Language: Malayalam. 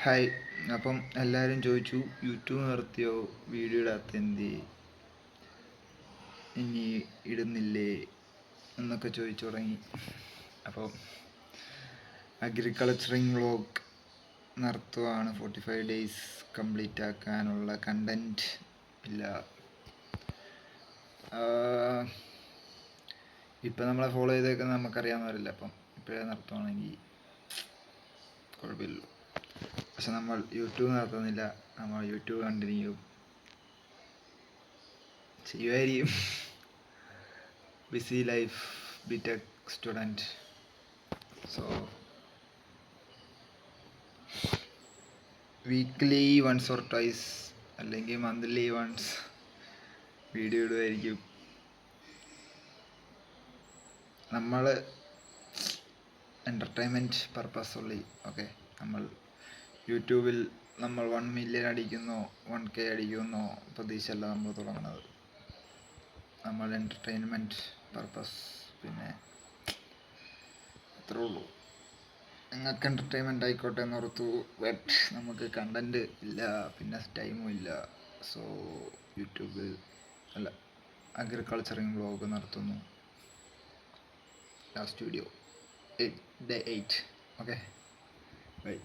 ഹായ്. അപ്പം എല്ലാവരും ചോദിച്ചു യൂട്യൂബ് നിർത്തിയോ, വീഡിയോ ഇടാത്ത എന്തി, ഇനി ഇടുന്നില്ലേ എന്നൊക്കെ ചോദിച്ചു തുടങ്ങി. അപ്പോൾ അഗ്രികൾച്ചറിങ് വ്ളോഗ് നിർത്തുവാണ്. 45 days കംപ്ലീറ്റ് ആക്കാനുള്ള കണ്ടൻറ്റ് ഇല്ല. ഇപ്പം നമ്മളെ ഫോളോ ചെയ്തേക്കുന്നത് നമുക്കറിയാവുന്നവരില്ല. അപ്പം ഇപ്പോഴേ നിർത്തുവാണെങ്കിൽ കുഴപ്പമില്ലല്ലോ. പക്ഷെ നമ്മൾ യൂട്യൂബ് നടത്തുന്നില്ല, നമ്മൾ യൂട്യൂബ് കണ്ടിന്യൂ ചെയ്യുമായിരിക്കും. Busy life, BTech student. So weekly once or twice അല്ലെങ്കിൽ മന്ത്ലി വൺസ് വീഡിയോ ഇടുമായിരിക്കും. നമ്മൾ എൻ്റർടൈൻമെൻറ്റ് പർപ്പസ് ഉള്ളി. ഓക്കെ, നമ്മൾ യൂട്യൂബിൽ നമ്മൾ 1 million അടിക്കുന്നോ 1K അടിക്കുന്നോ പ്രതീക്ഷയല്ല നമ്മൾ തുടങ്ങുന്നത്. നമ്മൾ എൻ്റർടൈൻമെൻറ്റ് പർപ്പസ്. പിന്നെ അത്രേ ഉള്ളൂ. നിങ്ങൾക്ക് എൻ്റർടൈൻമെൻറ്റ് ആയിക്കോട്ടെ എന്ന് ഓർത്തു. ബട്ട് നമുക്ക് കണ്ടൻറ്റ് ഇല്ല, പിന്നെ ടൈമും ഇല്ല. സോ യൂട്യൂബിൽ അല്ല, അഗ്രികൾച്ചറിങ് വ്ളോഗ് നടത്തുന്നു. Last video day 8. Okay, by.